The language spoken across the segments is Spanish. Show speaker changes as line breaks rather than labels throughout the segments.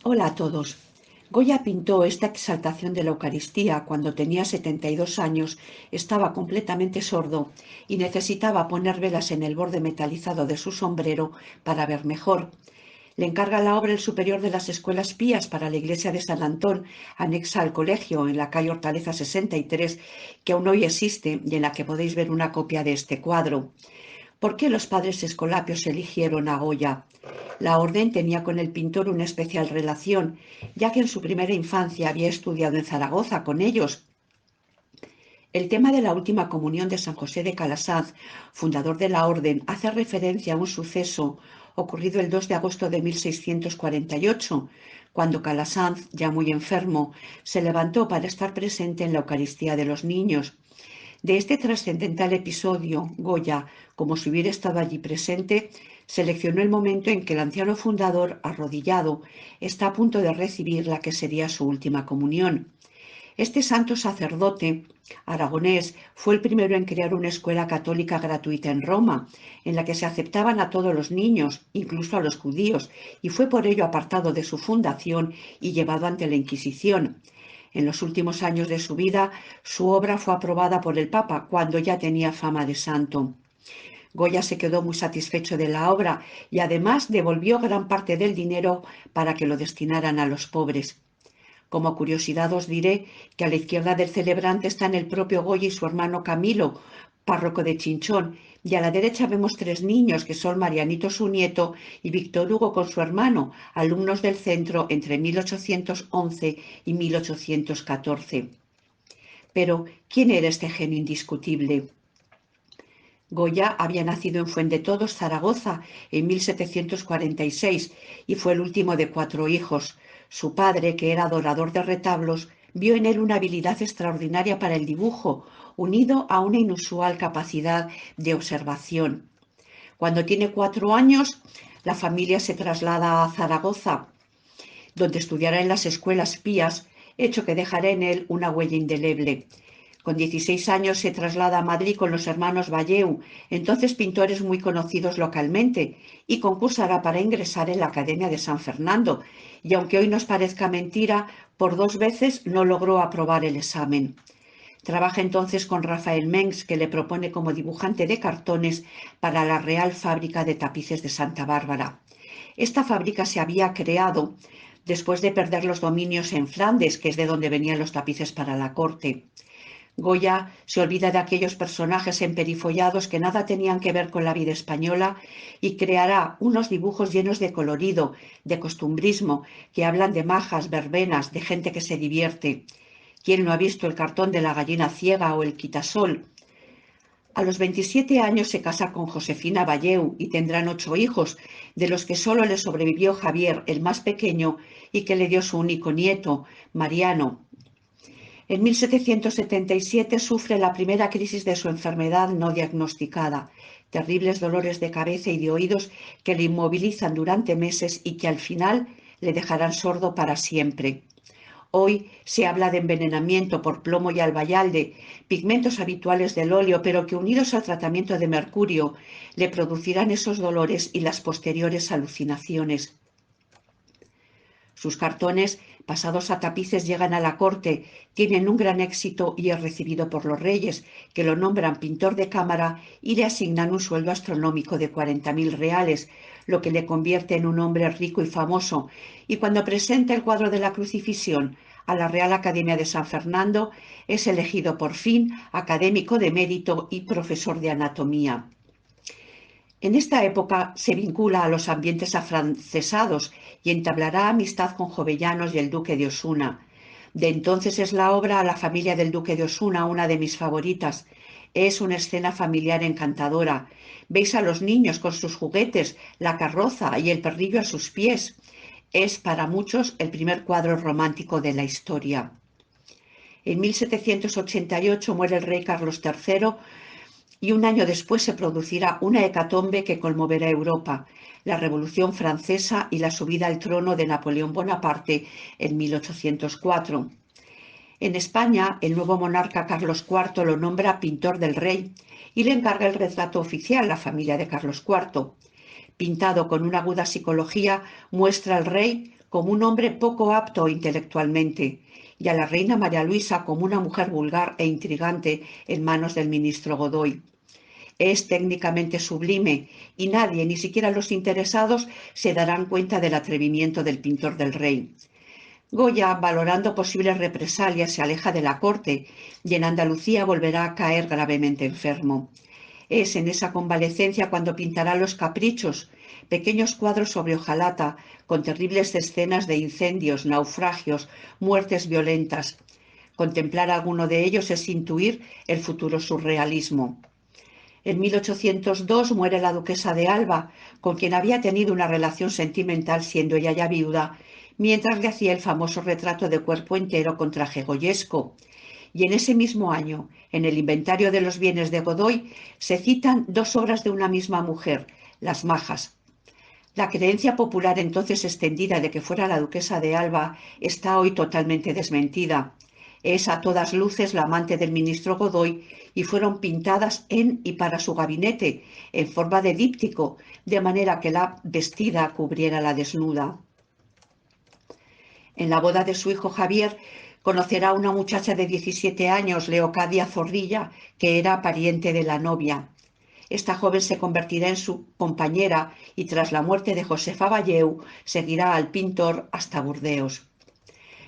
Hola a todos. Goya pintó esta exaltación de la Eucaristía cuando tenía 72 años, estaba completamente sordo y necesitaba poner velas en el borde metalizado de su sombrero para ver mejor. Le encarga la obra el superior de las Escuelas Pías para la iglesia de San Antón, anexa al colegio en la calle Hortaleza 63, que aún hoy existe y en la que podéis ver una copia de este cuadro. ¿Por qué los padres escolapios eligieron a Goya? La orden tenía con el pintor una especial relación, ya que en su primera infancia había estudiado en Zaragoza con ellos. El tema de la última comunión de San José de Calasanz, fundador de la orden, hace referencia a un suceso ocurrido el 2 de agosto de 1648, cuando Calasanz, ya muy enfermo, se levantó para estar presente en la Eucaristía de los niños. De este trascendental episodio, Goya, como si hubiera estado allí presente, seleccionó el momento en que el anciano fundador, arrodillado, está a punto de recibir la que sería su última comunión. Este santo sacerdote aragonés fue el primero en crear una escuela católica gratuita en Roma, en la que se aceptaban a todos los niños, incluso a los judíos, y fue por ello apartado de su fundación y llevado ante la Inquisición. En los últimos años de su vida, su obra fue aprobada por el Papa cuando ya tenía fama de santo. Goya se quedó muy satisfecho de la obra y además devolvió gran parte del dinero para que lo destinaran a los pobres. Como curiosidad os diré que a la izquierda del celebrante están el propio Goya y su hermano Camilo, párroco de Chinchón, y a la derecha vemos tres niños que son Marianito su nieto y Víctor Hugo con su hermano, alumnos del centro entre 1811 y 1814. Pero, ¿quién era este genio indiscutible? Goya había nacido en Fuendetodos, Zaragoza, en 1746 y fue el último de cuatro hijos. Su padre, que era adorador de retablos, vio en él una habilidad extraordinaria para el dibujo, unido a una inusual capacidad de observación. Cuando tiene 4 años, la familia se traslada a Zaragoza, donde estudiará en las escuelas pías, hecho que dejará en él una huella indeleble. Con 16 años se traslada a Madrid con los hermanos Valleu, entonces pintores muy conocidos localmente, y concursará para ingresar en la Academia de San Fernando, y aunque hoy nos parezca mentira, por 2 veces no logró aprobar el examen. Trabaja entonces con Rafael Mengs, que le propone como dibujante de cartones para la Real Fábrica de Tapices de Santa Bárbara. Esta fábrica se había creado después de perder los dominios en Flandes, que es de donde venían los tapices para la corte. Goya se olvida de aquellos personajes emperifollados que nada tenían que ver con la vida española y creará unos dibujos llenos de colorido, de costumbrismo, que hablan de majas, verbenas, de gente que se divierte. ¿Quién no ha visto el cartón de la gallina ciega o el quitasol? A los 27 años se casa con Josefina Valleu y tendrán 8 hijos, de los que solo le sobrevivió Javier, el más pequeño, y que le dio su único nieto, Mariano. En 1777 sufre la primera crisis de su enfermedad no diagnosticada, terribles dolores de cabeza y de oídos que le inmovilizan durante meses y que al final le dejarán sordo para siempre. Hoy se habla de envenenamiento por plomo y albayalde, pigmentos habituales del óleo, pero que unidos al tratamiento de mercurio le producirán esos dolores y las posteriores alucinaciones. Sus cartones, pasados a tapices, llegan a la corte, tienen un gran éxito y es recibido por los reyes, que lo nombran pintor de cámara y le asignan un sueldo astronómico de 40.000 reales, lo que le convierte en un hombre rico y famoso. Y cuando presenta el cuadro de la Crucifixión a la Real Academia de San Fernando, es elegido por fin académico de mérito y profesor de anatomía. En esta época se vincula a los ambientes afrancesados y entablará amistad con Jovellanos y el duque de Osuna. De entonces es la obra A la familia del duque de Osuna una de mis favoritas. Es una escena familiar encantadora. Veis a los niños con sus juguetes, la carroza y el perrillo a sus pies. Es para muchos el primer cuadro romántico de la historia. En 1788 muere el rey Carlos III y un año después se producirá una hecatombe que conmoverá a Europa, la Revolución Francesa y la subida al trono de Napoleón Bonaparte en 1804. En España, el nuevo monarca Carlos IV lo nombra pintor del rey y le encarga el retrato oficial, la familia de Carlos IV. pintado con una aguda psicología, muestra al rey como un hombre poco apto intelectualmente y a la reina María Luisa como una mujer vulgar e intrigante en manos del ministro Godoy. Es técnicamente sublime y nadie, ni siquiera los interesados, se darán cuenta del atrevimiento del pintor del rey. Goya, valorando posibles represalias, se aleja de la corte y en Andalucía volverá a caer gravemente enfermo. Es en esa convalecencia cuando pintará Los Caprichos, pequeños cuadros sobre hojalata, con terribles escenas de incendios, naufragios, muertes violentas. Contemplar alguno de ellos es intuir el futuro surrealismo. En 1802 muere la duquesa de Alba, con quien había tenido una relación sentimental siendo ella ya viuda, mientras le hacía el famoso retrato de cuerpo entero con traje goyesco. Y en ese mismo año, en el inventario de los bienes de Godoy, se citan dos obras de una misma mujer, Las Majas. La creencia popular entonces extendida de que fuera la duquesa de Alba está hoy totalmente desmentida. Es a todas luces la amante del ministro Godoy y fueron pintadas en y para su gabinete, en forma de díptico, de manera que la vestida cubriera la desnuda. En la boda de su hijo Javier conocerá a una muchacha de 17 años, Leocadia Zorrilla, que era pariente de la novia. Esta joven se convertirá en su compañera y tras la muerte de Josefa Valleu seguirá al pintor hasta Burdeos.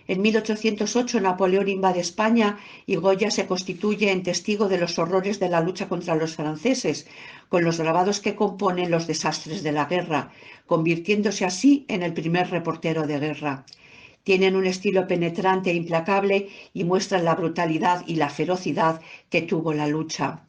En 1808 Napoleón invade España y Goya se constituye en testigo de los horrores de la lucha contra los franceses, con los grabados que componen los desastres de la guerra, convirtiéndose así en el primer reportero de guerra. Tienen un estilo penetrante e implacable y muestran la brutalidad y la ferocidad que tuvo la lucha.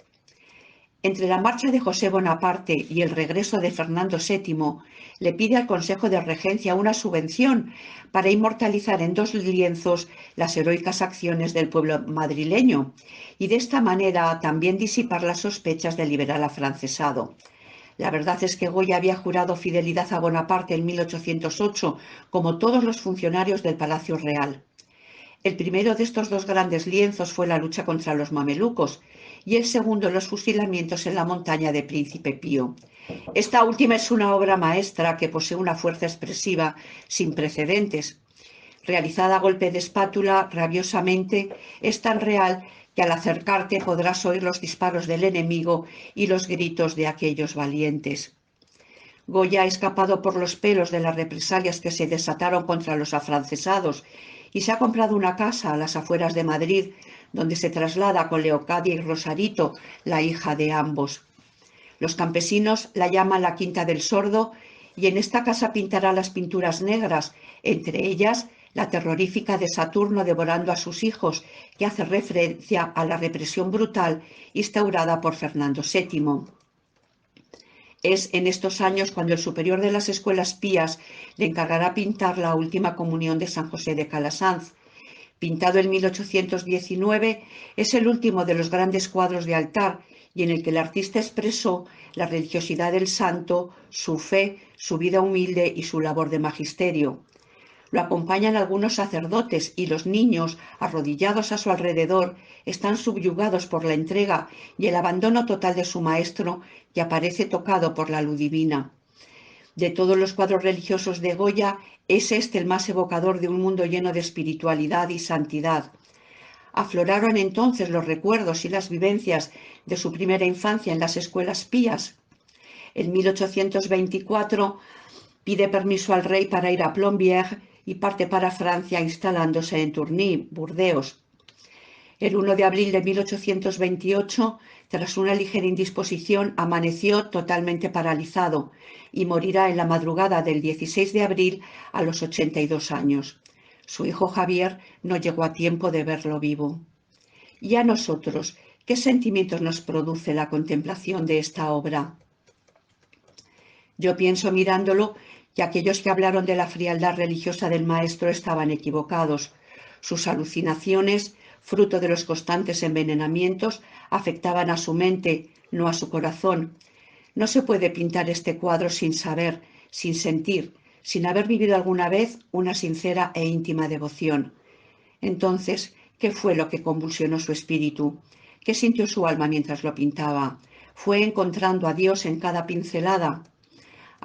Entre la marcha de José Bonaparte y el regreso de Fernando VII, le pide al Consejo de Regencia una subvención para inmortalizar en dos lienzos las heroicas acciones del pueblo madrileño y de esta manera también disipar las sospechas del liberal afrancesado. La verdad es que Goya había jurado fidelidad a Bonaparte en 1808, como todos los funcionarios del Palacio Real. El primero de estos dos grandes lienzos fue la lucha contra los mamelucos y el segundo los fusilamientos en la montaña de Príncipe Pío. Esta última es una obra maestra que posee una fuerza expresiva sin precedentes. Realizada a golpe de espátula, rabiosamente, es tan real que al acercarte podrás oír los disparos del enemigo y los gritos de aquellos valientes. Goya ha escapado por los pelos de las represalias que se desataron contra los afrancesados y se ha comprado una casa a las afueras de Madrid, donde se traslada con Leocadia y Rosarito, la hija de ambos. Los campesinos la llaman la Quinta del Sordo y en esta casa pintará las pinturas negras, entre ellas la terrorífica de Saturno devorando a sus hijos, que hace referencia a la represión brutal instaurada por Fernando VII. Es en estos años cuando el superior de las escuelas pías le encargará pintar la Última Comunión de San José de Calasanz. Pintado en 1819, es el último de los grandes cuadros de altar y en el que el artista expresó la religiosidad del santo, su fe, su vida humilde y su labor de magisterio. Lo acompañan algunos sacerdotes y los niños, arrodillados a su alrededor, están subyugados por la entrega y el abandono total de su maestro, que aparece tocado por la luz divina. De todos los cuadros religiosos de Goya, es este el más evocador de un mundo lleno de espiritualidad y santidad. Afloraron entonces los recuerdos y las vivencias de su primera infancia en las escuelas pías. En 1824 pide permiso al rey para ir a Plombières y parte para Francia instalándose en Tourny, Burdeos. El 1 de abril de 1828, tras una ligera indisposición, amaneció totalmente paralizado y morirá en la madrugada del 16 de abril a los 82 años. Su hijo Javier no llegó a tiempo de verlo vivo. ¿Y a nosotros qué sentimientos nos produce la contemplación de esta obra? Yo pienso mirándolo que aquellos que hablaron de la frialdad religiosa del maestro estaban equivocados. Sus alucinaciones, fruto de los constantes envenenamientos, afectaban a su mente, no a su corazón. No se puede pintar este cuadro sin saber, sin sentir, sin haber vivido alguna vez una sincera e íntima devoción. Entonces, ¿qué fue lo que convulsionó su espíritu? ¿Qué sintió su alma mientras lo pintaba? ¿Fue encontrando a Dios en cada pincelada?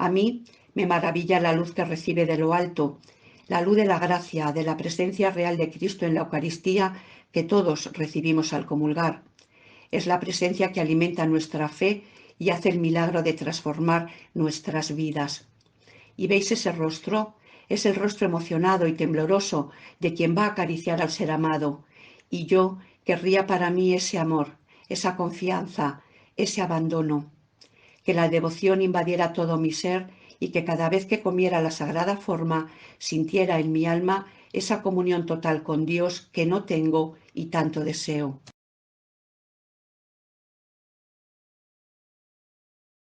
A mí me maravilla la luz que recibe de lo alto, la luz de la gracia, de la presencia real de Cristo en la Eucaristía que todos recibimos al comulgar. Es la presencia que alimenta nuestra fe y hace el milagro de transformar nuestras vidas. ¿Y veis ese rostro? Es el rostro emocionado y tembloroso de quien va a acariciar al ser amado. Y yo querría para mí ese amor, esa confianza, ese abandono. Que la devoción invadiera todo mi ser y que cada vez que comiera la sagrada forma sintiera en mi alma esa comunión total con Dios que no tengo y tanto deseo.